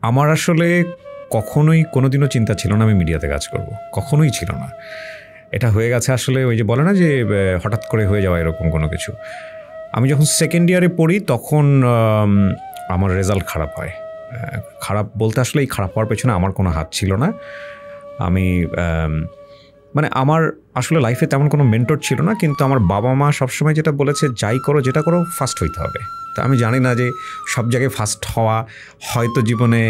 আমার আসলে কখনোই কোনোদিনও চিন্তা ছিল না আমি মিডিয়াতে কাজ করব, কখনোই ছিল না। এটা হয়ে গেছে আসলে ওই যে বলে না যে হঠাৎ করে হয়ে যাওয়া এরকম কোনো কিছু। আমি যখন সেকেন্ড ইয়ারে পড়ি তখন আমার রেজাল্ট খারাপ হয়। খারাপ বলতে আসলে এই খারাপ হওয়ার পেছনে আমার কোনো হাত ছিল না। আমি মানে আমার আসলে লাইফে তেমন কোনো মেন্টর ছিল না, কিন্তু আমার বাবা মা সবসময় যেটা বলেছে, যাই করো যেটা করো ফার্স্ট হইতে হবে। তা আমি জানি না যে সব জায়গায় ফার্স্ট হওয়া হয়তো জীবনে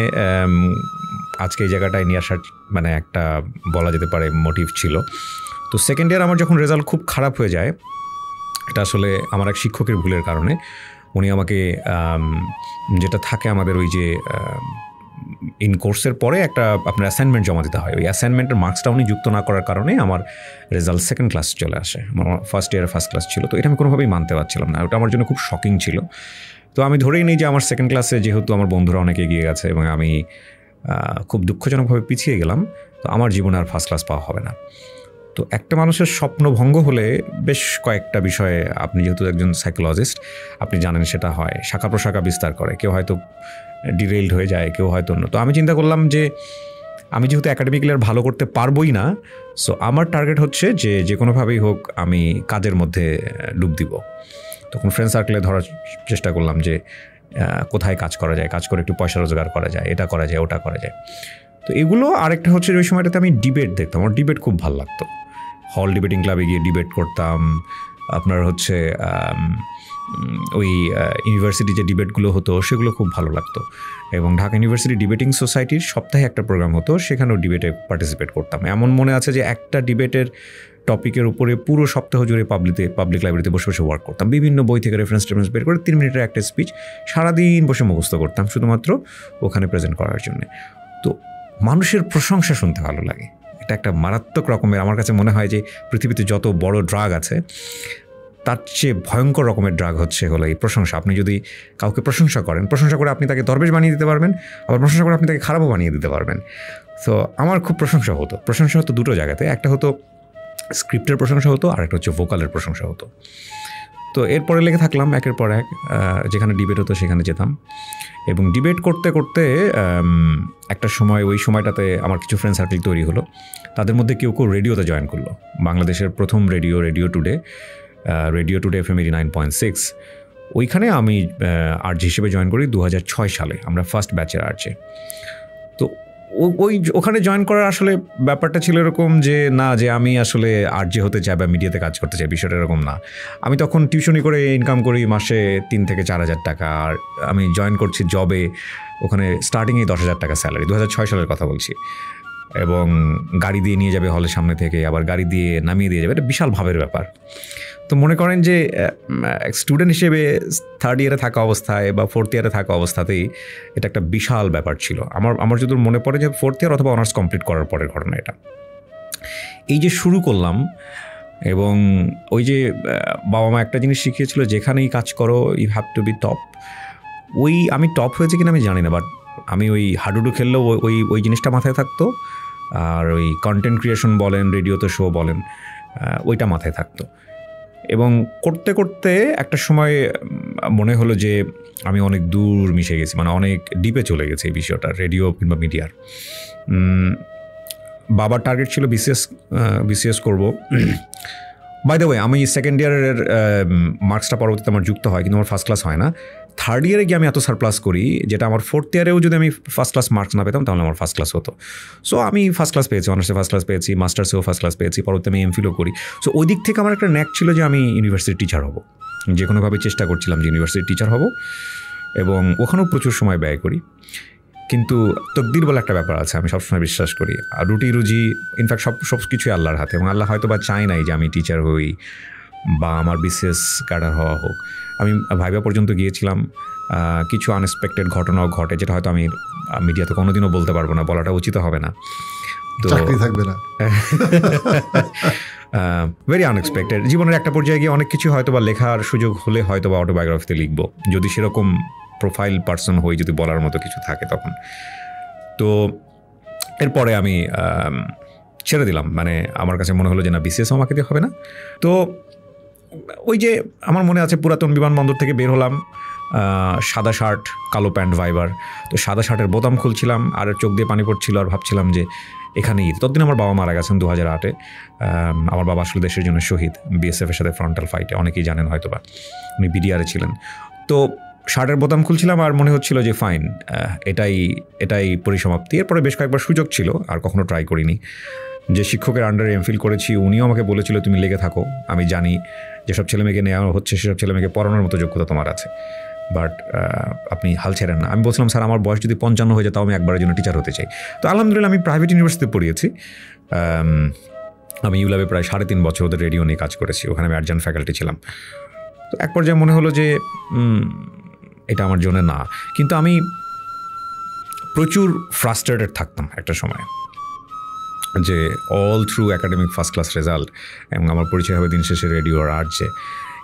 আজকে এই জায়গাটায় নিয়ে আসার মানে একটা বলা যেতে পারে মোটিভ ছিল। তো সেকেন্ড ইয়ার আমার যখন রেজাল্ট খুব খারাপ হয়ে যায়, এটা আসলে আমার এক শিক্ষকের ভুলের কারণে। উনি আমাকে যেটা থাকে আমাদের ওই যে ইন কোর্সের পরে একটা আপনার অ্যাসাইনমেন্ট জমা দিতে হয়, ওই অ্যাসাইনমেন্টের মার্কসটা উনি যুক্ত না করার কারণে আমার রেজাল্ট সেকেন্ড ক্লাস চলে আসে। আমার ফার্স্ট ইয়ারে ফার্স্ট ক্লাস ছিল, তো এটা আমি কোনোভাবেই মানতে পারছিলাম না। ওটা আমার জন্য খুব শকিং ছিল। তো আমি ধরেই নিই যে আমার সেকেন্ড ক্লাসে যেহেতু আমার বন্ধুরা অনেকে এগিয়ে গেছে এবং আমি খুব দুঃখজনকভাবে পিছিয়ে গেলাম, তো আমার জীবনে আর ফার্স্ট ক্লাস পাওয়া হবে না। তো একটা মানুষের স্বপ্ন ভঙ্গ হলে বেশ কয়েকটা বিষয়ে, আপনি যেহেতু একজন সাইকোলজিস্ট আপনি জানেন, সেটা হয় শাখা প্রশাখা বিস্তার করে। কেউ হয়তো ডিরেইলড হয়ে যায়, কেউ হয়তো অন্য। তো আমি চিন্তা করলাম যে আমি যেহেতু অ্যাকাডেমিক্যালি আর ভালো করতে পারবোই না, সো আমার টার্গেট হচ্ছে যে কোনোভাবেই হোক আমি কাজের মধ্যে ডুব দিব। তখন ফ্রেন্ড সার্কেলে ধরার চেষ্টা করলাম যে কোথায় কাজ করা যায়, কাজ করে একটু পয়সা রোজগার করা যায়, এটা করা যায়, ওটা করা যায়। তো এগুলো। আরেকটা হচ্ছে ওই সময়টাতে আমি ডিবেট দেখতাম, আমার ডিবেট খুব ভালো লাগতো। হল ডিবেটিং ক্লাবে গিয়ে ডিবেট করতাম। আপনার হচ্ছে ওই ইউনিভার্সিটি যে ডিবেটগুলো হতো সেগুলো খুব ভালো লাগতো। এবং ঢাকা ইউনিভার্সিটি ডিবেটিং সোসাইটির সপ্তাহে একটা প্রোগ্রাম হতো, সেখানেও ডিবেটে পার্টিসিপেট করতাম। এমন মনে আছে যে একটা ডিবেটের টপিকের উপরে পুরো সপ্তাহ জুড়ে পাবলিক লাইব্রেরিতে বসে বসে ওয়ার্ক করতাম। বিভিন্ন বই থেকে রেফারেন্স বের করে 3 মিনিটের একটা স্পিচ সারাদিন বসে মুখস্থ করতাম শুধুমাত্র ওখানে প্রেজেন্ট করার জন্যে। তো মানুষের প্রশংসা শুনতে ভালো লাগে, এটা একটা মারাত্মক রকমের, আমার কাছে মনে হয় যে পৃথিবীতে যত বড় ড্রাগ আছে তার চেয়ে ভয়ঙ্কর রকমের ড্রাগ হলো এই প্রশংসা। আপনি যদি কাউকে প্রশংসা করেন, প্রশংসা করে আপনি তাকে দরবেশ বানিয়ে দিতে পারবেন, আবার প্রশংসা করে আপনি তাকে খারাপও বানিয়ে দিতে পারবেন। তো আমার খুব প্রশংসা হতো দুটো জায়গাতে। একটা হতো স্ক্রিপ্টের প্রশংসা হতো, আর একটা হচ্ছে ভোকালের প্রশংসা হতো। তো এরপরে লেগে থাকলাম একের পর এক, যেখানে ডিবেট হতো সেখানে যেতাম। এবং ডিবেট করতে করতে একটা সময়, ওই সময়টাতে আমার কিছু ফ্রেন্ড সার্কেল তৈরি হলো। তাদের মধ্যে কেউ রেডিওতে জয়েন করলো, বাংলাদেশের প্রথম রেডিও টুডে FM 89.6। ওইখানে আমি আরজে হিসেবে জয়েন করি 2006 সালে। আমরা ফার্স্ট ব্যাচের আরজে। তো ওখানে জয়েন করার আসলে ব্যাপারটা ছিল এরকম যে না, যে আমি আসলে আরজে হতে চাই বা মিডিয়াতে কাজ করতে চাই, বিষয়টা এরকম না। আমি তখন টিউশনি করে ইনকাম করি মাসে 3 থেকে 4 হাজার টাকা। আর আমি জয়েন করছি জবে, ওখানে স্টার্টিংয়ে 10 হাজার টাকা স্যালারি, 2006 সালের কথা বলছি। এবং গাড়ি দিয়ে নিয়ে যাবে হলের সামনে থেকে, আবার গাড়ি দিয়ে নামিয়ে দিয়ে যাবে, এটা বিশাল ভাবের ব্যাপার। তো মনে করেন যে স্টুডেন্ট হিসেবে থার্ড ইয়ারে থাকা অবস্থায় বা ফোর্থ ইয়ারে থাকা অবস্থাতেই এটা একটা বিশাল ব্যাপার ছিল। আমার যদি মনে পড়ে যে ফোর্থ ইয়ার অথবা অনার্স কমপ্লিট করার পরের ঘটনা এটা। এই যে শুরু করলাম, এবং ওই যে বাবা মা একটা জিনিস শিখিয়েছিল, যেখানেই কাজ করো you have to be top. আমি টপ হয়েছে কিনা আমি জানি না, বাট আমি ওই হাডুডু খেললেও ওই জিনিসটা মাথায় থাকতো। আর ওই কন্টেন্ট ক্রিয়েশন বলেন, রেডিওতে শো বলেন, ওইটা মাথায় থাকতো। এবং করতে করতে একটা সময় মনে হলো যে আমি অনেক দূর মিশে গেছি, মানে অনেক ডিপে চলে গেছে এই বিষয়টা, রেডিও কিংবা মিডিয়ার। বাবার টার্গেট ছিল বিসিএস করবো। বাই দ্য ওয়ে, আমি সেকেন্ড ইয়ারের মার্কসটা পরবর্তীতে আমার যুক্ত হয়, কিন্তু আমার ফার্স্ট ক্লাস হয় না। থার্ড ইয়ারে গিয়ে আমি এত সারপ্লাস করি যেটা আমার ফোর্থ ইয়ারেও যদি আমি ফার্স্ট ক্লাস মার্কস না পেতাম তাহলে আমার ফার্স্ট ক্লাস হতো। সো আমি ফার্স্ট ক্লাস পেয়েছি, অনার্সে ফার্স্ট ক্লাস পেয়েছি, মাস্টার্সেও ফার্স্ট ক্লাস পেয়েছি, পরবর্তী আমি এমফিলও করি। সো ওই দিক থেকে আমার একটা ন্যাক ছিল যে আমি ইউনিভার্সিটির টিচার হব, যে কোনোভাবে চেষ্টা করছিলাম যে ইউনিভার্সিটির টিচার হব, এবং ওখানেও প্রচুর সময় ব্যয় করি। কিন্তু তকদির বলে একটা ব্যাপার আছে, আমি সবসময় বিশ্বাস করি। আর রুটি রুজি ইনফ্যাক্ট সব কিছুই আল্লাহর হাতে, এবং আল্লাহ হয়তো বা চায় নাই যে আমি টিচার হই বা আমার বিসিএস ক্যাডার হওয়া হোক। আমি ভাইবা পর্যন্ত গিয়েছিলাম, কিছু আনএক্সপেক্টেড ঘটনাও ঘটে, যেটা হয়তো আমি মিডিয়াতে কোনোদিনও বলতে পারবো না, বলাটা উচিত হবে না। তো চাকরি থাকবে না, ভেরি আনএক্সপেক্টেড। জীবনের একটা পর্যায়ে গিয়ে অনেক কিছু হয়তো বা লেখার সুযোগ হলে হয়তো বা অটোবায়োগ্রাফিতে লিখবো, যদি সেরকম প্রোফাইল পার্সন হই, যদি বলার মতো কিছু থাকে তখন। তো এরপরে আমি ছেড়ে দিলাম, মানে আমার কাছে মনে হলো যে না, বিসিএস আমাকে দিয়ে হবে না। তো ওই যে আমার মনে আছে পুরাতন বিমানবন্দর থেকে বের হলাম, সাদা শার্ট কালো প্যান্ট ভাইবার। তো সাদা শার্টের বোতাম খুলছিলাম আর চোখ দিয়ে পানি পড়ছিল আর ভাবছিলাম যে এখানে ঈদ। ততদিন আমার বাবা মারা গেছেন 2008-এ। আমার বাবা আসলে দেশের জন্য শহীদ, বিএসএফের সাথে ফ্রন্টাল ফাইটে, অনেকেই জানেন হয়তো বা, উনি বিডিআরে ছিলেন। তো শার্টের বোতাম খুলছিলাম আর মনে হচ্ছিল যে ফাইন, এটাই পরিসমাপ্তি। এরপরে বেশ কয়েকবার সুযোগ ছিল, আর কখনো ট্রাই করিনি। যে শিক্ষকের আন্ডারে এমফিল করেছি উনিও আমাকে বলেছিল তুমি লেগে থাকো, আমি জানি যেসব ছেলেমেয়েকে নেওয়া হচ্ছে সেসব ছেলেমেয়েকে পড়ানোর মতো যোগ্যতা তোমার আছে, বাট আপনি হাল ছেড়েন না। আমি বলছিলাম স্যার আমার বয়স যদি 55 হয়ে যায় তাও আমি একবারের জন্য টিচার হতে চাই। তো আলহামদুলিল্লাহ আমি প্রাইভেট ইউনিভার্সিটিতে পড়িয়েছি। আমি ইউল্যাবে প্রায় 3.5 বছর ওদের রেডিও নিয়ে কাজ করেছি, ওখানে আমি অ্যাডজান্ট ফ্যাকাল্টি ছিলাম। তো এক পর্যায়ে মনে হলো যে এটা আমার জন্য না, কিন্তু আমি প্রচুর ফ্রাস্ট্রেটেড থাকতাম একটা সময়, যে all through academic first class result এবং আমার পরিচয় হবে দিন শেষে রেডিও আর আর্টসে,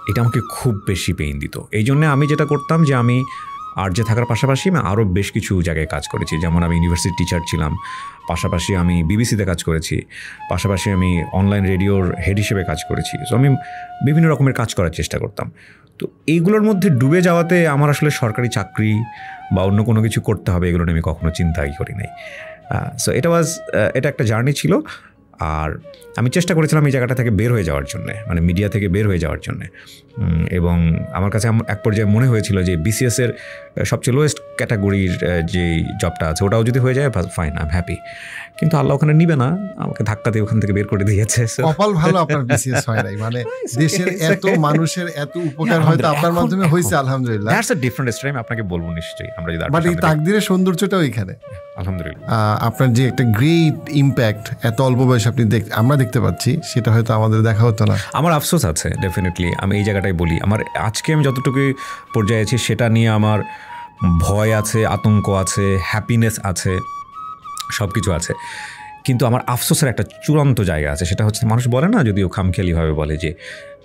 এটা আমাকে খুব বেশি পেইন দিত। এই জন্যে আমি যেটা করতাম যে আমি আর্টসে থাকার পাশাপাশি আমি আরও বেশ কিছু জায়গায় কাজ করেছি। যেমন আমি ইউনিভার্সিটি টিচার ছিলাম, পাশাপাশি আমি বিবিসিতে কাজ করেছি, পাশাপাশি আমি অনলাইন রেডিওর হেড হিসেবে কাজ করেছি। সো আমি বিভিন্ন রকমের কাজ করার চেষ্টা করতাম। তো এইগুলোর মধ্যে ডুবে যাওয়াতে আমার আসলে সরকারি চাকরি বা অন্য কোনো কিছু করতে হবে এগুলো নিয়ে আমি কখনো চিন্তাই করি নাই। সো এটা একটা জার্নি ছিল। আর আমি চেষ্টা করেছিলাম এই জায়গাটা থেকে বের হয়ে যাওয়ার জন্যে, মানে মিডিয়া থেকে বের হয়ে যাওয়ার জন্যে। এবং আমার কাছে এক পর্যায়ে মনে হয়েছিল যে বিসিএসের সবচেয়ে লোয়েস্ট ক্যাটাগরির যে জবটা আছে ওটাও যদি হয়ে যায় ফাইন, আই এম হ্যাপি। কিন্তু আল্লাহ ওখানে নিবে না, আমাকে ধাক্কা দিয়ে ওখান থেকে বের করে দিয়েছে। কপাল ভালো আপনার বিসিএস হয় নাই, মানে দেশের এত মানুষের এত উপকার হয়তো আপনার মাধ্যমে হয়েছে, আলহামদুলিল্লাহ। দ্যাটস আ ডিফারেন্ট স্টোরি, আমি আপনাকে বলবো নিশ্চয়ই। আমরা যদি বাট এই তাকদীরের সৌন্দর্যটাও এখানে আলহামদুলিল্লাহ। আপনার যে একটা গ্রেট ইম্প্যাক্ট এত অল্প বয়সে আপনি আমরা দেখতে পাচ্ছি, সেটা হয়তো আমাদের দেখা হতো না। আমার আফসোস আছে ডেফিনেটলি, আমি এই জায়গাটাই বলি। আমার আজকে আমি যতটুকু পর্যায়ে আছি সেটা নিয়ে আমার ভয় আছে, আতঙ্ক আছে, হ্যাপিনেস আছে, সব কিছু আছে। কিন্তু আমার আফসোসের একটা চূড়ান্ত জায়গা আছে, সেটা হচ্ছে মানুষ বলে না, যদিও খামখেয়ালিভাবে বলে যে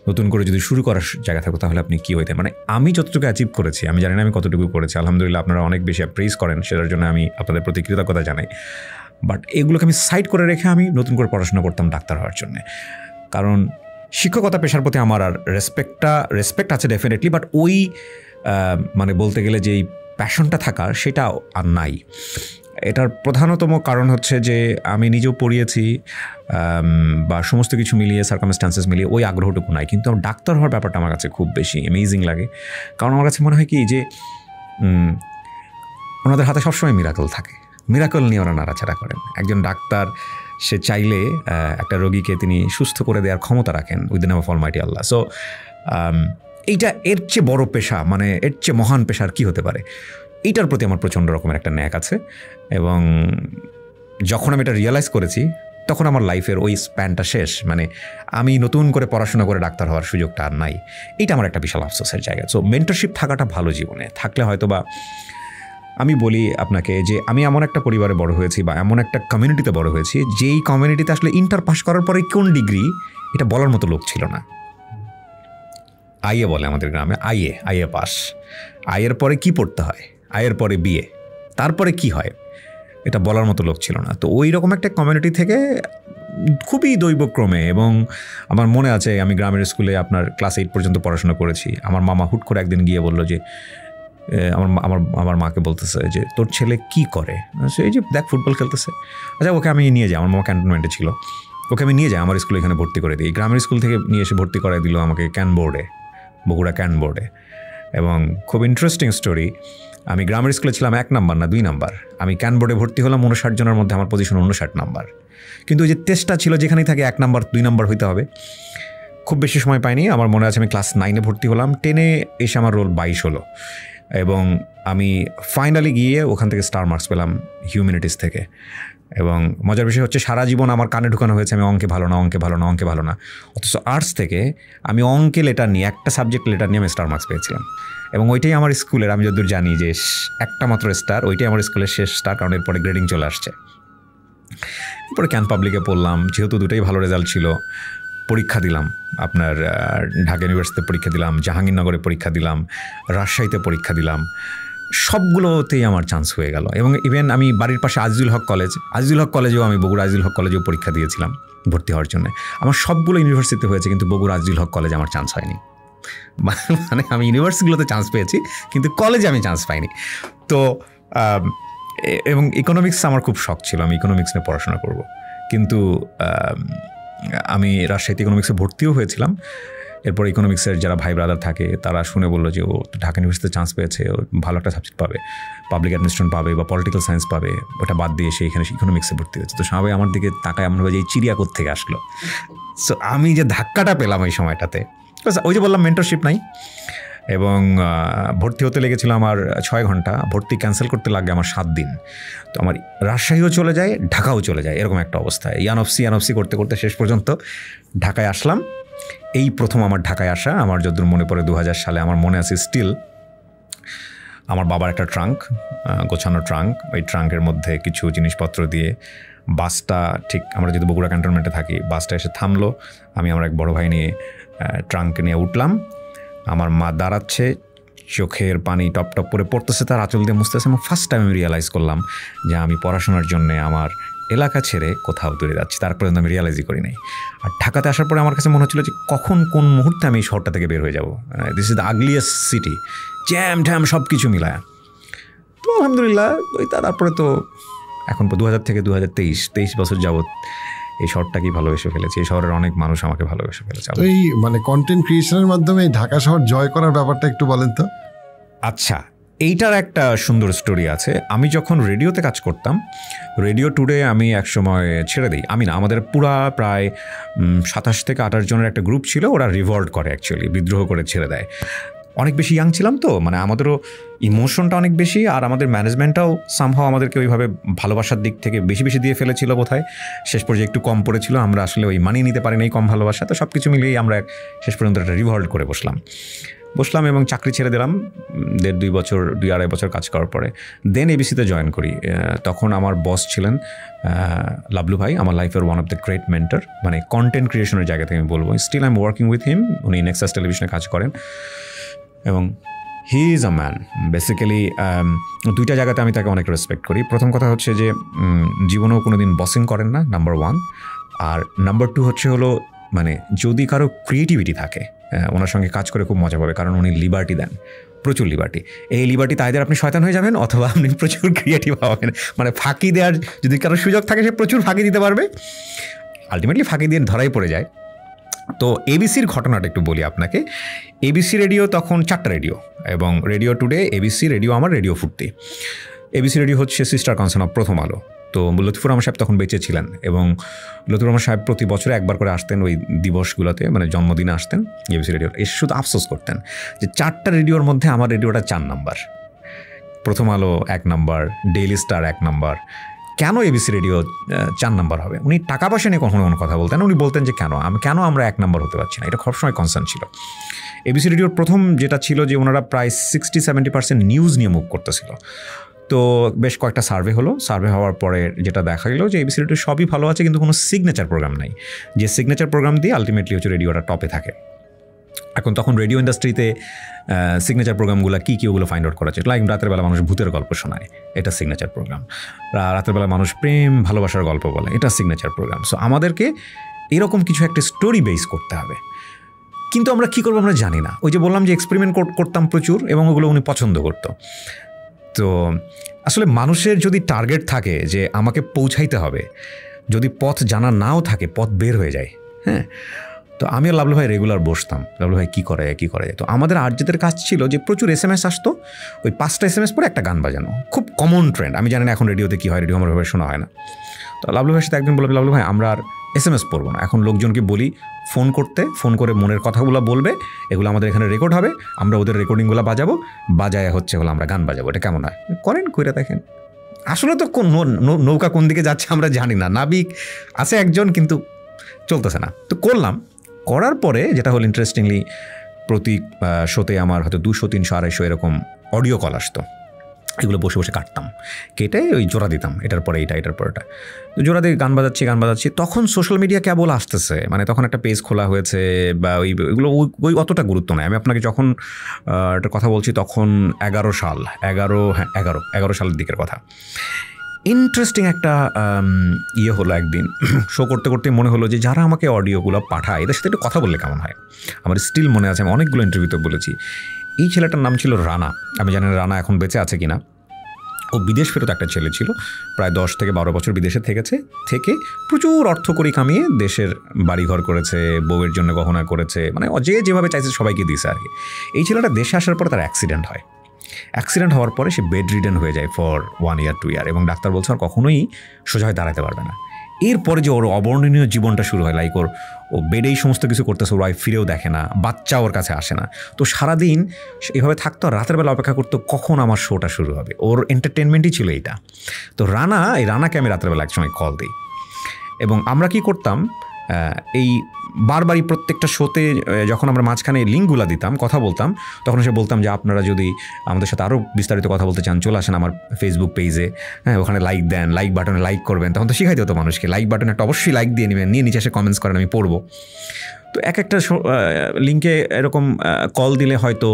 নতুন করে যদি শুরু করার জায়গা থাকতো তাহলে আপনি কী হইতেন। মানে আমি যতটুকু অ্যাচিভ করেছি, আমি জানি না আমি কতটুকু করেছি, আলহামদুলিল্লাহ আপনারা অনেক বেশি অ্যাপ্রেজ করেন, সেটার জন্য আমি আপনাদের প্রতি কৃতজ্ঞতা জানাই। বাট এগুলোকে আমি সাইড করে রেখে আমি নতুন করে পড়াশোনা করতাম ডাক্তার হওয়ার জন্যে। কারণ শিক্ষকতা পেশার প্রতি আমার আর রেসপেক্ট আছে ডেফিনেটলি, বাট ওই মানে বলতে গেলে যেই প্যাশনটা থাকার সেটা আর নাই। এটার প্রধানতম কারণ হচ্ছে যে আমি নিজেও পড়িয়েছি বা সমস্ত কিছু মিলিয়ে সার্কামস্ট্যান্সেস মিলিয়ে ওই আগ্রহটুকু নাই। কিন্তু ডাক্তার হওয়ার ব্যাপারটা আমার কাছে খুব বেশি অ্যামেজিং লাগে। কারণ আমার কাছে মনে হয় কি যে ওনাদের হাতে সবসময় মিরাকল থাকে, মিরাকল নিয়ে ওরা নাড়াচাড়া করেন। একজন ডাক্তার সে চাইলে একটা রোগীকে তিনি সুস্থ করে দেওয়ার ক্ষমতা রাখেন with the name of Almighty Allah. So এইটা এর চেয়ে বড় পেশা, মানে এর চেয়ে মহান পেশার কি হতে পারে, এইটার প্রতি আমার প্রচণ্ড রকমের একটা ন্যাক আছে। এবং যখন আমি এটা রিয়েলাইজ করেছি তখন আমার লাইফের ওই স্প্যানটা শেষ, মানে আমি নতুন করে পড়াশোনা করে ডাক্তার হওয়ার সুযোগটা আর নাই। এইটা আমার একটা বিশাল আফসোসের জায়গা। সো মেন্টরশিপ থাকাটা ভালো জীবনে, থাকলে হয়তো বা আমি বলি আপনাকে যে আমি এমন একটা পরিবারে বড় হয়েছি বা এমন একটা কমিউনিটিতে বড় হয়েছি যেই কমিউনিটিতে আসলে ইন্টার পাস করার পরে কোন ডিগ্রি এটা বলার মতো লোক ছিল না। আইএ বলে আমাদের গ্রামে, আইএ পাস, আইয়ের পরে কি পড়তে হয়, আইয়ের পরে বিএ, তারপরে কি হয় এটা বলার মতো লোক ছিল না। তো ওই রকম একটা কমিউনিটি থেকে খুবই দৈবক্রমে, এবং আমার মনে আছে আমি গ্রামের স্কুলে আপনার ক্লাস 8 পর্যন্ত পড়াশোনা করেছি। আমার মামা হুট করে একদিন গিয়ে বললো যে আমার মাকে বলতেছে যে তোর ছেলে কি করে, এই যে দেখ ফুটবল খেলতেছে, আচ্ছা ওকে আমি নিয়ে যাই, আমার মামা ক্যান্টনমেন্টে ছিল, ওকে আমি নিয়ে যাই আমার স্কুলে, এখানে ভর্তি করে দিই। গ্রামের স্কুল থেকে নিয়ে এসে ভর্তি করে দিল আমাকে ক্যান বোর্ডে, বগুড়া ক্যান বোর্ডে। এবং খুব ইন্টারেস্টিং স্টোরি, আমি গ্রামের স্কুলে ছিলাম 1 নাম্বার না 2 নাম্বার, আমি ক্যান বোর্ডে ভর্তি হলাম 59 জনের মধ্যে, আমার পজিশন 59 নাম্বার। কিন্তু ওই যে টেস্টটা ছিল যেখানেই থাকে 1 নাম্বার 2 নাম্বার হইতে হবে, খুব বেশি সময় পাইনি। আমার মনে আছে আমি ক্লাস 9-এ ভর্তি হলাম, 10-এ এসে আমার রোল 22 হলো। এবং আমি ফাইনালি গিয়ে ওখান থেকে স্টার মার্কস পেলাম হিউম্যানিটিস থেকে। এবং মজার বিষয় হচ্ছে সারা জীবন আমার কানে ঢুকানো হয়েছে আমি অঙ্কে ভালো না, অথচ আর্টস থেকে আমি অঙ্কে লেটার নিয়ে, একটা সাবজেক্ট লেটার নিয়ে আমি স্টার মার্কস পেয়েছিলাম। এবং ওইটাই আমার স্কুলের, আমি যতদূর জানি যে একটা মাত্র স্টার, ওইটাই আমার স্কুলের শেষ স্টার, কারণ এরপরে গ্রেডিং চলে আসছে। এরপরে ক্যান পাবলিকে পড়লাম, যেহেতু দুটোই ভালো রেজাল্ট ছিল, পরীক্ষা দিলাম, আপনার ঢাকা ইউনিভার্সিটিতে পরীক্ষা দিলাম, জাহাঙ্গীরনগরে পরীক্ষা দিলাম, রাজশাহীতে পরীক্ষা দিলাম, সবগুলোতেই আমার চান্স হয়ে গেল। এবং ইভেন আমি বাড়ির পাশে আজিজুল হক কলেজেও আমি বগুড়া আজিজুল হক কলেজেও পরীক্ষা দিয়েছিলাম ভর্তি হওয়ার জন্য। আমার সবগুলো ইউনিভার্সিটিতে হয়েছে, কিন্তু বগুড়া আজিজুল হক কলেজে আমার চান্স হয়নি। মানে আমি ইউনিভার্সিটিগুলোতে চান্স পেয়েছি কিন্তু কলেজে আমি চান্স পাইনি। তো এবং ইকোনমিক্স আমার খুব শখ ছিল, আমি ইকোনমিক্স নিয়ে পড়াশোনা করব, কিন্তু আমি রাজশাহীতে ইকোনমিক্সে ভর্তিও হয়েছিলাম। এরপর ইকোনমিক্সের যারা ভাই ব্রাদার থাকে তারা শুনে বললো যে ও ঢাকা ইউনিভার্সিটিতে চান্স পেয়েছে, ও ভালো একটা সাবজেক্ট পাবে, পাবলিক অ্যাডমিনিস্ট্রেশন পাবে বা পলিটিক্যাল সায়েন্স পাবে, ওটা বাদ দিয়ে সে এখানে ইকোনমিক্সে ভর্তি হয়েছে। তো সবাই আমার দিকে তাকায় এমন ভাবে যে এই চিড়িয়া কোত্থেকে আসলো। সো আমি যে ধাক্কাটা পেলাম ওই সময়টাতে, ওই যে বললাম মেন্টরশিপ নাই, এবং ভর্তি হতে লেগেছিল আমার 6 ঘন্টা, ভর্তি ক্যান্সেল করতে লাগে আমার 7 দিন। তো আমার রাজশাহীও চলে যায়, ঢাকাও চলে যায়, এরকম একটা অবস্থায় ইয়ানফসি করতে করতে শেষ পর্যন্ত ঢাকায় আসলাম। এই প্রথম আমার ঢাকায় আসা, আমার যতদূর মনে পড়ে 2000 সালে, আমার মনে আছে স্টিল, আমার বাবার একটা ট্রাঙ্ক, গোছানো ট্রাঙ্ক, ওই ট্রাঙ্কের মধ্যে কিছু জিনিসপত্র দিয়ে বাসটা, ঠিক আমরা যদি বগুড়া ক্যান্টনমেন্টে থাকি, বাসটা এসে থামলো, আমি আমার এক বড় ভাই নিয়ে ট্রাঙ্ক নিয়ে উঠলাম। আমার মা দাঁড়াচ্ছে, চোখের পানি টপ টপ করে পড়তেছে, তার আঁচল দিয়ে মুছতেছে, এবং ফার্স্ট টাইম আমি রিয়েলাইজ করলাম যে আমি পড়াশোনার জন্যে আমার এলাকা ছেড়ে কোথাও দূরে যাচ্ছি। তারপরে আমি রিয়েলাইজই করি নাই। আর ঢাকাতে আসার পরে আমার কাছে মনে হচ্ছিল যে কখন কোন মুহূর্তে আমি এই শহরটা থেকে বের হয়ে যাব। This is the ugliest city, jam ঠ্যাম সব কিছু মিলায়। তো আলহামদুলিল্লাহ ওই তারপরে তো এখন 2000 থেকে 2023 বছর যাবৎ এই শহরটাকেই ভালোবেসে ফেলেছি, এই শহরের অনেক মানুষ আমাকে ভালোবেসে ফেলেছে। তো এই মানে কন্টেন্ট ক্রিয়েশনের মাধ্যমে ঢাকা শহর জয় করার ব্যাপারটা একটু বলেন তো। আচ্ছা, এইটার একটা সুন্দর স্টোরি আছে। আমি যখন রেডিওতে কাজ করতাম, রেডিও টুডে আমি একসময় ছেড়ে দিই, আমি না, আমাদের পুরা প্রায় 27 থেকে 28 জনের একটা গ্রুপ ছিল, ওরা রিভল্ট করে, অ্যাকচুয়ালি বিদ্রোহ করে ছেড়ে দেয়। অনেক বেশি ইয়াং ছিলাম তো, মানে আমাদেরও ইমোশনটা অনেক বেশি, আর আমাদের ম্যানেজমেন্টটাও সামহাও আমাদেরকে ওইভাবে ভালোবাসার দিক থেকে বেশি বেশি দিয়ে ফেলেছিল বোধহয়। শেষ পর্যায়ে একটু কম পড়েছিল, আমরা আসলে ওই মানিয়ে নিতে পারিনি কম ভালোবাসা। তো সব কিছু মিলিয়েই আমরা শেষ পর্যন্ত একটা রিভল্ট করে বসলাম এবং চাকরি ছেড়ে দিলাম 1.5-2 বছর, 2-2.5 বছর কাজ করার পরে। দেন এবিসিতে জয়েন করি। তখন আমার বস ছিলেন লাবলু ভাই, আমার লাইফের one of the great mentor, মানে কন্টেন্ট ক্রিয়েশনের জায়গা থেকে আমি বলবো। Still I am working with him, উনি নেক্সাস টেলিভিশনে কাজ করেন, এবং he is a man basically. 2টা জায়গাতে আমি তাকে অনেক রেসপেক্ট করি। প্রথম কথা হচ্ছে যে জীবনেও কোনো দিন বসিং করেন না, নাম্বার 1। আর নাম্বার 2 হলো মানে যদি কারো ক্রিয়েটিভিটি থাকে, ওনার সঙ্গে কাজ করে খুব মজা পাবে, কারণ উনি লিবার্টি দেন, প্রচুর লিবার্টি। এই লিবার্টি তাইদের আপনি শয়তান হয়ে যাবেন, অথবা আপনি প্রচুর ক্রিয়েটিভ হবেন। মানে ফাঁকি দেওয়ার যদি কারো সুযোগ থাকে, সে প্রচুর ফাঁকি দিতে পারবে, আলটিমেটলি ফাঁকি দিয়ে ধরাই পড়ে যায়। তো এবিসির ঘটনাটা একটু বলি আপনাকে। এবিসি রেডিও তখন 4টা রেডিও, এবং রেডিও টুডে, এবিসি রেডিও, আমার রেডিও ফুর্তি। এবিসি রেডিও হচ্ছে সিস্টার কনসার্ন অফ প্রথম আলো। তো লতিফুর রহমান সাহেব তখন বেঁচে ছিলেন, এবং লতিফুর রহমান সাহেব প্রতি বছরে একবার করে আসতেন ওই দিবসগুলোতে, মানে জন্মদিনে আসতেন এবিসি রেডিও। এসে শুধু আফসোস করতেন যে 4টা রেডিওর মধ্যে আমার রেডিওটা 4 নাম্বার, প্রথম আলো 1 নাম্বার, ডেইলি স্টার 1 নাম্বার, কেন এবিসি রেডিও 4 নাম্বার হবে? উনি টাকা পয়সা নিয়ে কখনো কোনো কথা বলতেন, উনি বলতেন যে কেন আমরা 1 নাম্বার হতে পারছি না, এটা সবসময় কনসার্ন ছিল। এবিসি রেডিওর প্রথম যেটা ছিল যে ওনারা প্রায় 60-70% নিউজ নিয়ে মুভ করতেছিল। তো বেশ কয়েকটা সার্ভে হলো, সার্ভে হওয়ার পরে যেটা দেখা গেল যে এবিসি রেডিও সবই ভালো আছে, কিন্তু কোনো সিগনেচার প্রোগ্রাম নাই, যে সিগনেচার প্রোগ্রাম দিয়ে আলটিমেটলি হচ্ছে রেডিওটা টপে থাকে। এখন তখন রেডিও ইন্ডাস্ট্রিতে সিগনেচার প্রোগ্রামগুলো কী ওগুলো ফাইন্ড আউট করা যায়। লাইক রাতের বেলা মানুষ ভূতের গল্প শোনায়, এটা সিগনেচার প্রোগ্রাম। রাতের বেলা মানুষ প্রেম ভালোবাসার গল্প বলে, এটা সিগনেচার প্রোগ্রাম। সো আমাদেরকে এরকম কিছু একটা স্টোরি বেস করতে হবে, কিন্তু আমরা কী করবো আমরা জানি না। ওই যে বললাম যে এক্সপেরিমেন্ট করতাম প্রচুর, এবং ওগুলো উনি পছন্দ করতো। তো আসলে মানুষের যদি টার্গেট থাকে যে আমাকে পৌঁছাইতে হবে, যদি পথ জানা নাও থাকে, পথ বের হয়ে যায়। হ্যাঁ, তো আমি আর লাবলু ভাই রেগুলার বসতাম, লাবলু ভাই কী করে যায়। তো আমাদের আর্যদের কাজ ছিল যে প্রচুর SMS আসতো, ওই 5টা SMS পরে একটা গান বাজানো, খুব কমন ট্রেন্ড। আমি জানি না এখন রেডিওতে কী হয়, রেডিও আমার ভাবে শোনা হয় না। তো লাবলু ভাইয়ের সাথে একদিন বলবে, লাবলু ভাই আমরা আর SMS পড়বো না, এখন লোকজনকে বলি ফোন করে মনের কথাগুলো বলবে, এগুলো আমাদের এখানে রেকর্ড হবে, আমরা ওদের রেকর্ডিংগুলো বাজায় আমরা গান বাজাবো, এটা কেমন হয়? করেন, কইরা দেখেন। আসলে তো কোন নৌকা কোন দিকে যাচ্ছে আমরা জানি না, নাবিক আছে একজন, কিন্তু চলতেছে না। তো করার পরে যেটা হলো ইন্টারেস্টিংলি, প্রতি শোতে আমার হয়তো 200, 300, 250 এরকম অডিও কল আসতো। এগুলো বসে বসে কাটতাম, কেটে ওই জোড়া দিতাম, এটার পরে এটার পরে এটা, তো জোড়া দিয়ে গান বাজাচ্ছি। তখন সোশ্যাল মিডিয়া কেবল আসতেছে, মানে তখন একটা পেজ খোলা হয়েছে, বা ওইগুলো অতটা গুরুত্ব নেই। আমি আপনাকে যখন একটা কথা বলছি, তখন 11 সালের দিকের কথা। ইন্টারেস্টিং একটা ইয়ে হলো একদিন শো করতে করতে মনে হলো যে যারা আমাকে অডিওগুলো পাঠায় এদের সাথে একটু কথা বললে কেমন হয়। আমার স্টিল মনে আছে, আমি অনেকগুলো ইন্টারভিউতে বলেছি। এই ছেলেটার নাম ছিল রানা, আমি জানি না রানা এখন বেঁচে আছে কিনা। ও বিদেশ ফেরত একটা ছেলে ছিল, প্রায় 10 থেকে 12 বছর বিদেশে থেকে প্রচুর অর্থ করি কামিয়ে দেশের বাড়িঘর করেছে, বউয়ের জন্য গহনা করেছে, মানে যে যেভাবে চাইছে সবাইকে দিয়েছে আর কি। এই ছেলেটা দেশে আসার পরে তার অ্যাক্সিডেন্ট হয়। অ্যাক্সিডেন্ট হওয়ার পরে সে বেড রিডেন হয়ে যায় ফর 1 year 2 year, এবং ডাক্তার বলছে আর কখনোই সোজা হয়ে দাঁড়াতে পারবে না। এরপরে যে ওর অবর্ণনীয় জীবনটা শুরু হয়, লাইক ও বেডেই সমস্ত কিছু করতেছে, ওর ওয়াইফ ফিরেও দেখে না, বাচ্চা ওর কাছে আসে না। তো সারাদিন এইভাবে থাকতো, রাতের বেলা অপেক্ষা করতো কখন আমার শোটা শুরু হবে। ওর এন্টারটেনমেন্টই ছিল এইটা। তো রানাকে আমি রাতের বেলা একসময় কল দিই, এবং আমরা কি করতাম, এই বারবারই প্রত্যেকটা শোতে যখন আমরা মাঝখানে লিঙ্কগুলো দিতাম, কথা বলতাম, তখন সে বলতাম যে আপনারা যদি আমাদের সাথে আরও বিস্তারিত কথা বলতে চান চলে আসেন আমার ফেসবুক পেজে, হ্যাঁ ওখানে লাইক দেন, লাইক বাটনে লাইক করবেন। তখন তো শিখাইতে হতো মানুষকে, লাইক বাটনে একটা অবশ্যই লাইক দিয়ে নেবেন, নিয়ে নিচে এসে কমেন্টস করেন, আমি পড়বো। তো এক একটা লিঙ্কে এরকম কল দিলে হয়তো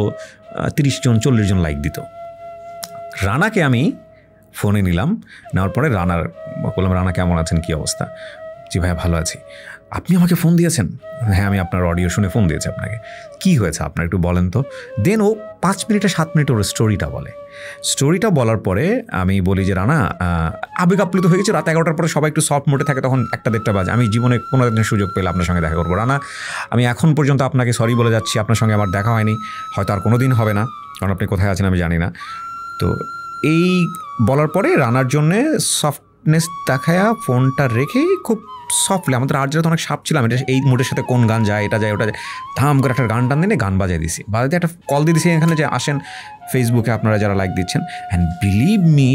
30 জন 40 জন লাইক দিত। রানাকে আমি ফোনে নিলাম, নেওয়ার পরে বললাম রানা কেমন আছেন, কী অবস্থা? জি ভাইয়া ভালো আছি। আপনি আমাকে ফোন দিয়েছেন? হ্যাঁ আমি আপনার অডিও শুনে ফোন দিয়েছি আপনাকে। কী হয়েছে আপনার একটু বলেন তো। দেন ও 5 মিনিটে 7 মিনিট ওর স্টোরিটা বলে। স্টোরিটা বলার পরে আমি বলি যে রানা, আবেগ আপ্লুত হয়ে গেছে, রাত 11টার পরে সবাই একটু সফট মোডে থাকে, তখন 1-1.5 বাজে। আমি জীবনে কোনো একদিন সুযোগ পেলে আপনার সঙ্গে দেখা করবো। রানা, আমি এখন পর্যন্ত আপনাকে সরি বলে যাচ্ছি, আপনার সঙ্গে আমার দেখা হয়নি, হয়তো আর কোনো দিন হবে না, কারণ আপনি কোথায় আছেন আমি জানি না। তো এই বলার পরে রানার জন্যে সফটনেস দেখায়া ফোনটা রেখে খুব সফটলি, আমাদের আর যেহেতু অনেক সাপ ছিলাম, এটা এই মুডের সাথে কোন গান যায়, এটা যায় ওটা যায়, ধাম করে একটা গান টান দিনে গান বাজাই দিছি, বাজাতে একটা কল দিয়ে দিছি এখানে যে আসেন ফেসবুকে আপনারা যারা লাইক দিচ্ছেন। অ্যান্ড বিলিভ মি,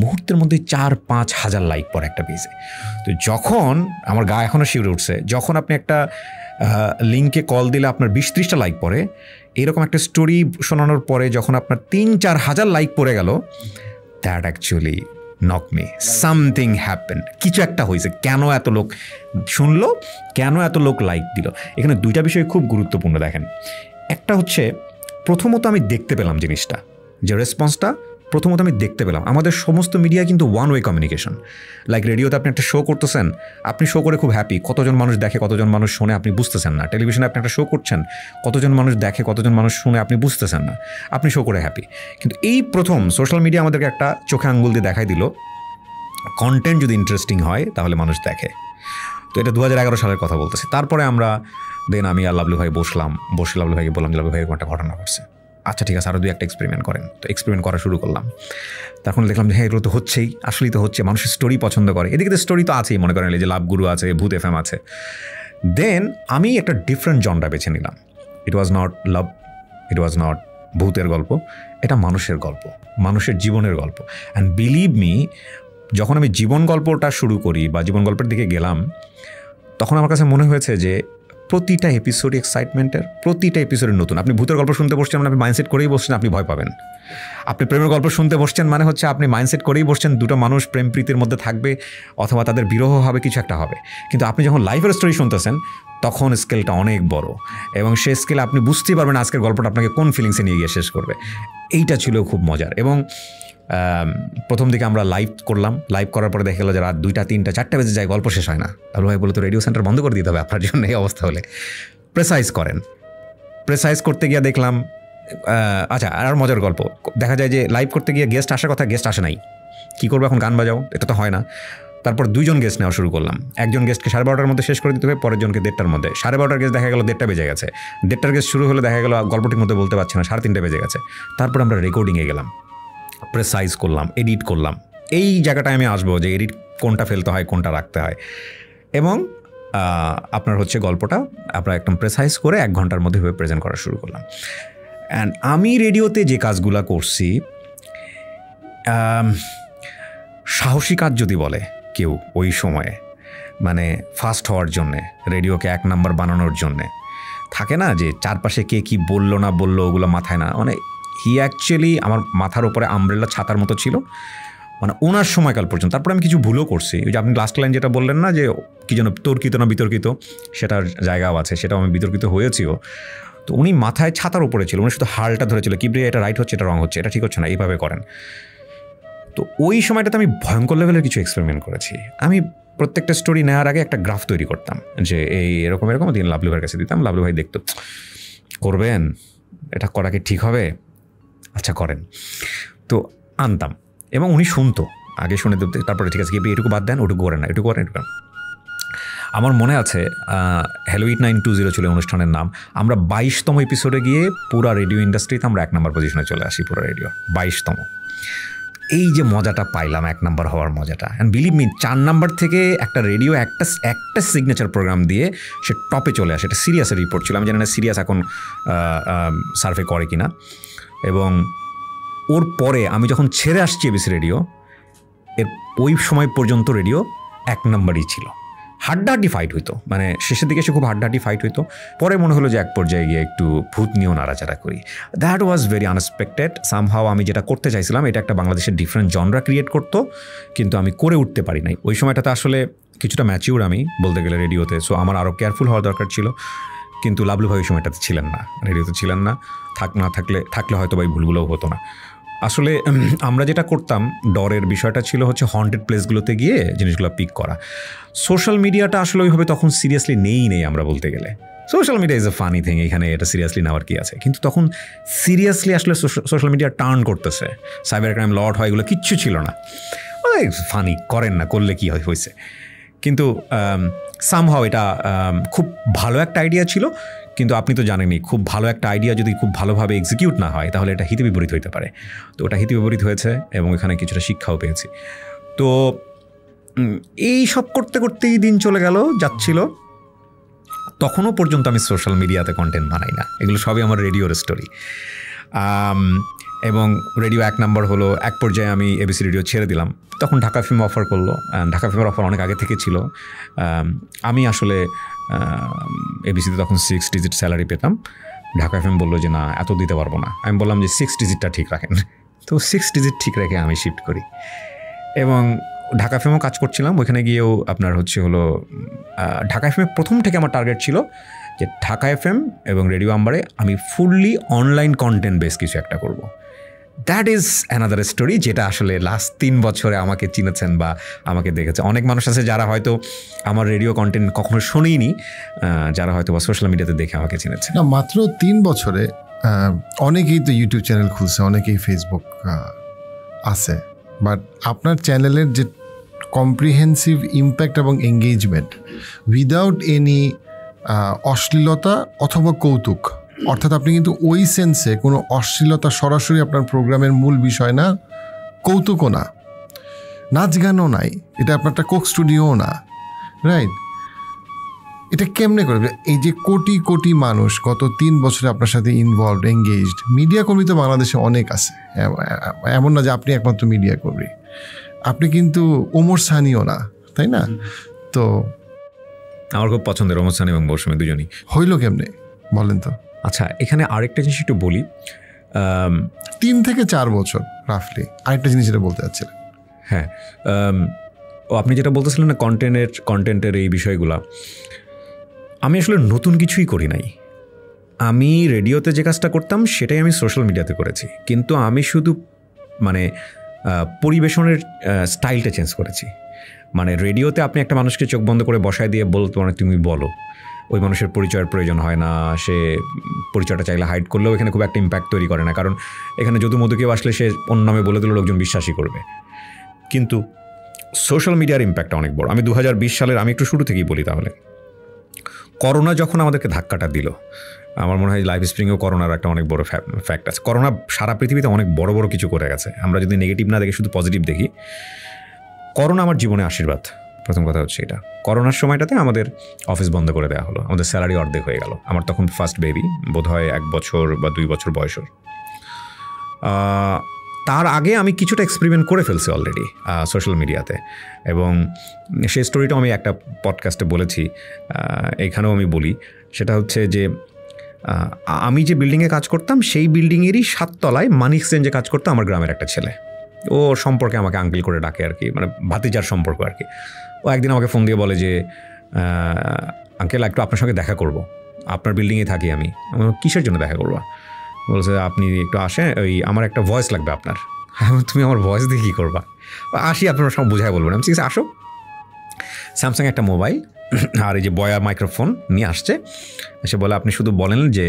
মুহূর্তের মধ্যে 4-5 হাজার লাইক পরে একটা পেজে। তো যখন আমার গা এখনও শিউরে উঠছে, যখন আপনি একটা লিঙ্কে কল দিলে আপনার 20-30টা লাইক পড়ে, এরকম একটা স্টোরি শোনানোর পরে যখন আপনার 3-4 হাজার লাইক পড়ে গেল, that actually knock me, something happened, কিছু একটা হয়েছে। কেন এত লোক শুনলো, কেন এত লোক লাইক দিল, এখানে 2টা বিষয় খুব গুরুত্বপূর্ণ। দেখেন, একটা হচ্ছে প্রথমত আমি দেখতে পেলাম জিনিসটা, যে রেসপন্সটা প্রথমত আমি দেখতে পেলাম। আমাদের সমস্ত মিডিয়া কিন্তু ওয়ান ওয়ে কমিউনিকেশন। লাইক রেডিওতে আপনি একটা শো করতেছেন, আপনি শো করে খুব হ্যাপি, কতজন মানুষ দেখে কতজন মানুষ শোনে আপনি বুঝতেছেন না। টেলিভিশনে আপনি একটা শো করছেন, কতজন মানুষ দেখে কতজন মানুষ শুনে আপনি বুঝতেছেন না, আপনি শো করে হ্যাপি। কিন্তু এই প্রথম সোশ্যাল মিডিয়া আমাদেরকে একটা চোখে আঙ্গুল দিয়ে দেখাই দিল, কন্টেন্ট যদি ইন্টারেস্টিং হয় তাহলে মানুষ দেখে। তো এটা 2011 সালের কথা বলতেছি। তারপরে আমি আর লাভলু ভাই বসে লাভলু ভাইকে বললাম যে লাভলু ভাই এরকম একটা ঘটনা ঘটছে, আচ্ছা ঠিক আছে আরও 2-1টা এক্সপেরিমেন্ট করেন। তো এক্সপেরিমেন্ট করা শুরু করলাম। তখন দেখলাম যে হ্যাঁ এগুলো তো হচ্ছেই, আসলেই তো হচ্ছে, মানুষের স্টোরি পছন্দ করে। এদিকে তো স্টোরি তো আছেই, মনে করেন যে লাভগুরু আছে, ভূত FM আছে। দেন আমি একটা ডিফারেন্ট জনরা বেছে নিলাম। ইট was not love, it was not ভূতের গল্প, এটা মানুষের গল্প, মানুষের জীবনের গল্প। অ্যান্ড বিলিভ মি, যখন আমি জীবন গল্পটা শুরু করি বা জীবন গল্পের দিকে গেলাম, তখন আমার কাছে মনে হয়েছে যে প্রতিটা এপিসোড এক্সাইটমেন্টের, প্রতিটা এপিসোডের নতুন। আপনি ভূতের গল্প শুনতে বসছেন মানে আপনি মাইন্ডসেট করেই বসছেন আপনি ভয় পাবেন। আপনি প্রেমের গল্প শুনতে বসছেন মানে হচ্ছে আপনি মাইন্ডসেট করেই বসছেন 2টা মানুষ প্রেম প্রীতির মধ্যে থাকবে, অথবা তাদের বিরহ হবে, কিছু একটা হবে। কিন্তু আপনি যখন লাইফের স্টোরি শুনতেছেন তখন স্কেলটা অনেক বড়, এবং সেই স্কেলে আপনি বুঝতেই পারবেন আজকের গল্পটা আপনাকে কোন ফিলিংসে নিয়ে গিয়ে শেষ করবে। এইটা ছিল খুব মজার। এবং প্রথম দিকে আমরা লাইভ করলাম, লাইভ করার পরে দেখা গেলো যে রাত 2টা 3টা 4টা বেজে যায়, গল্প শেষ হয় না। তাহলে ভাই বলে তো রেডিও সেন্টার বন্ধ করে দিতে হবে আপনার জন্য এই অবস্থা হলে। প্রেসাইজ করেন, প্রেসাইজ করতে গিয়ে দেখলাম আচ্ছা আর মজার গল্প দেখা যায় যে লাইভ করতে গিয়ে গেস্ট আসার কথা, গেস্ট আসে নাই, কী করবো এখন, গান বাজাও, এটা তো হয় না। তারপর 2 জন গেস্ট নেওয়া শুরু করলাম। একজন গেস্টকে 12:30টার মধ্যে শেষ করে দিতে হবে, পরের জনকে 1:30টার মধ্যে। 12:30টার গেস্ট দেখা গেলো 1:30টা বেজে গেছে, 1:30টার গেস্ট শুরু হলে দেখা গেলো গল্পটির মধ্যে বলতে পারছে না, 3:30 বেজে গেছে। তারপর আমরা রেকর্ডিংয়ে গেলাম, প্রেসাইজ করলাম, এডিট করলাম। এই জায়গাটায় আমি আসবো যে এডিট কোনটা ফেলতে হয় কোনটা রাখতে হয়, এবং আপনার হচ্ছে গল্পটা আমরা একদম প্রেসাইজ করে 1 ঘন্টার মধ্যে প্রেজেন্ট করা শুরু করলাম। অ্যান্ড আমি রেডিওতে যে কাজগুলো করছি, সাহসী কাজ যদি বলে কেউ ওই সময়ে, মানে ফাস্ট হওয়ার জন্যে, রেডিওকে 1 নাম্বার বানানোর জন্যে, থাকে না যে চারপাশে কে কী বললো না বললো ওগুলো মাথায় না, মানে হি অ্যাকচুয়ালি আমার মাথার উপরে আমব্রেলা ছাতার মতো ছিল, মানে ওনার সময়কাল পর্যন্ত। তারপরে আমি কিছু ভুলও করছি, ওই যে আপনি লাস্ট লাইন যেটা বললেন না যে কী যেন তর্কিত না বিতর্কিত, সেটার জায়গাও আছে, সেটাও আমি বিতর্কিত হয়েছিও। তো উনি মাথায় ছাতার উপরে ছিল, উনি শুধু হালটা ধরেছিল, কি রে এটা রাইট হচ্ছে, এটা রং হচ্ছে, এটা ঠিক হচ্ছে না, এইভাবে করেন। তো তো ওই সময়টাতে আমি ভয়ঙ্কর লেভেলের কিছু এক্সপেরিমেন্ট করেছি। আমি প্রত্যেকটা স্টোরি নেওয়ার আগে একটা গ্রাফ তৈরি করতাম যে এই এরকম দিন লাভলু ভাইয়ের কাছে দিতাম, লাভলু ভাই দেখতো, করবেন এটা করা কি ঠিক হবে, আচ্ছা করেন, তো আনতাম এবং উনি শুনতো, আগে শুনে তারপরে ঠিক আছে কি এটুকু বাদ দেন, ওটুকু করেন না, এটুকু করেন, এটুকু করেন। আমার মনে আছে হ্যালো ইট 920 ছিল অনুষ্ঠানের নাম। আমরা 22তম এপিসোডে গিয়ে পুরো রেডিও ইন্ডাস্ট্রিতে আমরা 1 নম্বর পজিশনে চলে আসি, পুরো রেডিও 22তম। এই যে মজাটা পাইলাম 1 নম্বর হওয়ার মজাটা, অ্যান্ড বিলিভ মি 4 নম্বর থেকে একটা রেডিও একটা সিগনেচার প্রোগ্রাম দিয়ে সে টপে চলে আসে। এটা সিরিয়াসের রিপোর্ট ছিল, আমি জানি না সিরিয়াস এখন সার্ভে করে কিনা। এবং ওর পরে আমি যখন ছেড়ে আসছি এবিসি রেডিও, এর ওই সময় পর্যন্ত রেডিও 1 নম্বরই ছিল। হাড্ডাহাড্ডি ফাইট হইতো, মানে শেষের দিকে এসে খুব হাড্ডাহাড্ডি ফাইট হইতো। পরে মনে হলো যে এক পর্যায়ে গিয়ে একটু ভূত নিয়েও নাড়াচাড়া করি। That was very unexpected. Somehow আমি যেটা করতে চাইছিলাম এটা একটা বাংলাদেশের ডিফারেন্ট জনরা ক্রিয়েট করতো, কিন্তু আমি করে উঠতে পারি নাই। ওই সময়টাতে আসলে কিছুটা ম্যাচিউর আমি বলতে গেলে রেডিওতে, সো আমার আরও কেয়ারফুল হওয়া দরকার ছিল। কিন্তু লাভলু ভাই ওই সময়টাতে ছিলেন না, রেডিওতে ছিলেন না। থাকলে হয়তো ভাই ভুলগুলোও হতো না। আসলে আমরা যেটা করতাম, ডরের বিষয়টা ছিল হচ্ছে হন্টেড প্লেসগুলোতে গিয়ে জিনিসগুলো পিক করা। সোশ্যাল মিডিয়াটা আসলে ওইভাবে তখন সিরিয়াসলি নেই আমরা বলতে গেলে। Social media is a funny thing, এখানে এটা সিরিয়াসলি নেওয়ার কি আছে। কিন্তু তখন সিরিয়াসলি আসলে সোশ্যাল মিডিয়া টার্ন করতেছে, সাইবার ক্রাইম লট হয়, এগুলো কিচ্ছু ছিল না। ফানি করেন না, করলে কি হয়েছে। কিন্তু সামহাও এটা খুব ভালো একটা আইডিয়া ছিল। কিন্তু আপনি তো জানেনই, খুব ভালো একটা আইডিয়া যদি খুব ভালোভাবে এক্সিকিউট না হয় তাহলে এটা হিতে বিপরীত হইতে পারে। তো ওটা হিতে বিপরীত হয়েছে এবং এখানে কিছুটা শিক্ষাও পেয়েছি। তো এই সব করতে করতেই দিন চলে গেল, যাচ্ছিল। তখনও পর্যন্ত আমি সোশ্যাল মিডিয়াতে কন্টেন্ট বানাই না, এগুলো সবই আমার রেডিওর স্টোরি। এবং রেডিও 1 নম্বর হলো, এক পর্যায়ে আমি এবিসি রেডিও ছেড়ে দিলাম। তখন ঢাকা ফিল্ম অফার করলো, ঢাকা ফিল্মের অফার অনেক আগে থেকে ছিল। আমি আসলে এবিসিতে তখন 6 ডিজিট স্যালারি পেতাম। ঢাকা ফিল্ম বললো যে না, এত দিতে পারবো না। আমি বললাম যে 6 ডিজিটটা ঠিক রাখেন। তো 6 ডিজিট ঠিক রেখে আমি শিফট করি এবং ঢাকা ফিল্মও কাজ করছিলাম। ওইখানে গিয়েও আপনার হলো ঢাকা এফএমে প্রথম থেকে আমার টার্গেট ছিল যে ঢাকা এফএম এবং রেডিও আম্বারে আমি ফুললি অনলাইন কন্টেন্ট বেস কিছু একটা করব। দ্যাট ইজ অ্যানাদার স্টোরি, যেটা আসলে লাস্ট 3 বছরে আমাকে চিনেছেন বা আমাকে দেখেছে। অনেক মানুষ আছে যারা হয়তো আমার রেডিও কন্টেন্ট কখনো শোনেইনি, যারা হয়তো বা সোশ্যাল মিডিয়াতে দেখে আমাকে চিনেছে। না, মাত্র 3 বছরে অনেকেই তো ইউটিউব চ্যানেল খুলছে, অনেকেই ফেসবুক আছে, বাট আপনার চ্যানেলের যে কম্প্রিহেন্সিভ ইম্প্যাক্ট এবং এঙ্গেজমেন্ট উইদাউট এনি অশ্লীলতা অথবা কৌতুক, অর্থাৎ আপনি কিন্তু ওই সেন্সে কোনো অশ্লীলতা সরাসরি আপনার প্রোগ্রামের মূল বিষয় না, কৌতুকও না, নাচ গানও নাই, এটা আপনারটা কোক স্টুডিওও না, রাইট? এটা কেমনে করবে? এই যে কোটি কোটি মানুষ গত 3 বছরে আপনার সাথে ইনভলভড, এঙ্গেজড, মিডিয়া কর্মী তো বাংলাদেশে অনেক আছে, এমন না যে আপনি একমাত্র মিডিয়া কর্মী, আপনি কিন্তু ওমর সানিও না, তাই না? তো আমার খুব পছন্দের ওমর সানি এবং মৌসুমী দুজনই। হইল কেমনে বলেন তো? আচ্ছা, এখানে আরেকটা জিনিস একটু বলি। 3 থেকে 4 বছর রাফলি। আরেকটা জিনিস যেটা বলতে চাচ্ছিলেন। হ্যাঁ, আপনি যেটা বলতেছিলেন না কন্টেন্টের এই বিষয়গুলা, আমি আসলে নতুন কিছুই করি নাই। আমি রেডিওতে যে কাজটা করতাম সেটাই আমি সোশ্যাল মিডিয়াতে করেছি, কিন্তু আমি শুধু মানে পরিবেশনের স্টাইলটা চেঞ্জ করেছি। মানে রেডিওতে আপনি একটা মানুষকে চোখ বন্ধ করে বসায় দিয়ে বলতে মানে তুমি বলো, ওই মানুষের পরিচয়ের প্রয়োজন হয় না, সে পরিচয়টা চাইলে হাইড করলেও এখানে খুব একটা ইম্প্যাক্ট তৈরি করে না, কারণ এখানে যদু মধু কেউ আসলে সে অন্য নামে বলে দিল, লোকজন বিশ্বাসই করবে। কিন্তু সোশ্যাল মিডিয়ার ইম্প্যাক্টটা অনেক বড়। আমি 2020 সালের, আমি একটু শুরু থেকেই বলি তাহলে, করোনা যখন আমাদেরকে ধাক্কাটা দিল, আমার মনে হয় লাইভ স্প্রিংয়েও করোনার একটা অনেক বড় ফ্যাক্ট আছে। করোনা সারা পৃথিবীতে অনেক বড় বড় কিছু করে গেছে, আমরা যদি নেগেটিভ না দেখে শুধু পজিটিভ দেখি। করোনা আমার জীবনে আশীর্বাদ। প্রথম কথা হচ্ছে এটা, করোনার সময়টাতে আমাদের অফিস বন্ধ করে দেওয়া হলো, আমাদের স্যালারি অর্ধেক হয়ে গেল। আমার তখন ফার্স্ট বেবি, বোধহয় 1 বছর বা 2 বছর বয়সের। তার আগে আমি কিছুটা এক্সপেরিমেন্ট করে ফেলছি অলরেডি সোশ্যাল মিডিয়াতে, এবং সেই স্টোরিটাও আমি একটা পডকাস্টে বলেছি, এখানেও আমি বলি। সেটা হচ্ছে যে আমি যে বিল্ডিংয়ে কাজ করতাম সেই বিল্ডিংয়েরই 7 তলায় মানি এক্সচেঞ্জে কাজ করতো আমার গ্রামের একটা ছেলে। ও সম্পর্কে আমাকে আঙ্কেল করে ডাকে আর কি, মানে ভাতিজার সম্পর্ক আর কি। ও একদিন আমাকে ফোন দিয়ে বলে যে আঙ্কেল একটু আপনার সঙ্গে দেখা করব, আপনার বিল্ডিংয়ে থাকি আমি। কিসের জন্য দেখা করবো? বলছে আপনি একটু আসেন, ওই আমার একটা ভয়েস লাগবে আপনার। তুমি আমার ভয়েস দিয়ে কী করবা, আসি আপনারা সব বোঝায় বলবেন। আমি ঠিক আছে আসো। স্যামসাং একটা মোবাইল আর এই যে বয়া মাইক্রোফোন নিয়ে আসছে, এসে বলে আপনি শুধু বলেন যে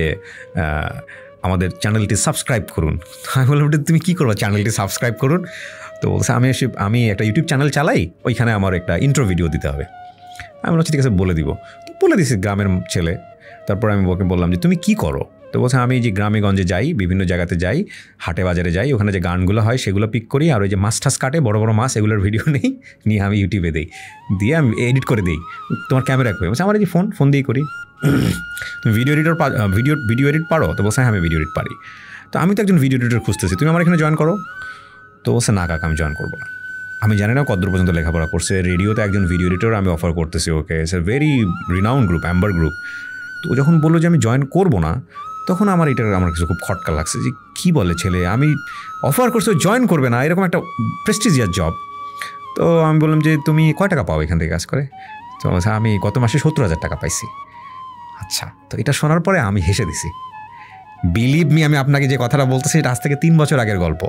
আমাদের চ্যানেলটি সাবস্ক্রাইব করুন। আমি বললাম তুমি কী করবো, চ্যানেলটি সাবস্ক্রাইব করুন? তো বলছে আমি একটা ইউটিউব চ্যানেল চালাই, ওইখানে আমার একটা ইন্ট্রো ভিডিও দিতে হবে। আমি বলছি ঠিক আছে বলে দিব। তো বলে দিছি, গ্রামের ছেলে। তারপর আমি ওকে বললাম যে তুমি কি করো? তো বলছে আমি যে গ্রামে গঞ্জে যাই, বিভিন্ন জায়গাতে যাই, হাটে বাজারে যাই, ওখানে যে গানগুলো হয় সেগুলো পিক করি, আর ওই যে মাছ টাছ কাটে বড় বড় মাছ, এগুলোর ভিডিও নেই, নিয়ে আমি ইউটিউবে দিই, দিয়ে আমি এডিট করে দিই। তোমার ক্যামেরা করি? বলছে আমার এই যে ফোন দিয়েই করি। তুমি ভিডিও এডিট পারো? তো বলছে হ্যাঁ আমি ভিডিও এডিট পারি। তো আমি তো একজন ভিডিও এডিটর খুঁজতেছি, তুমি আমার এখানে জয়েন করো। তো বলছে না কাকা আমি জয়েন করবো না। আমি জানি না কতদূর পর্যন্ত লেখাপড়া করছে, রেডিওতে একজন ভিডিও এডিটর আমি অফার করতেছি okay, it's a very renowned group, Amber group. তো ও যখন বললো যে আমি জয়েন করবো না, তখন আমার কিছু খুব খটকা লাগছে যে কী বলে ছেলে, আমি অফার করছি জয়েন করবে না, এরকম একটা প্রেস্টিজিয়াস জব। তো আমি বললাম যে তুমি কয় টাকা পাও এখান থেকে কাজ করে? তো আমি গত মাসে 70,000 টাকা পাইছি। আচ্ছা, তো এটা শোনার পরে আমি হেসে দিছি। বিলিভ মি, আমি আপনাকে যে কথাটা বলতেছি এটা আজ থেকে 3 বছর আগের গল্প।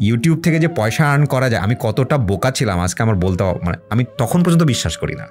ইউটিউব থেকে যে পয়সা আর্ন করা যায়, আমি কতটা বোকা ছিলাম আজকে আমার বলতে, মানে আমি তখন পর্যন্ত বিশ্বাস করি না।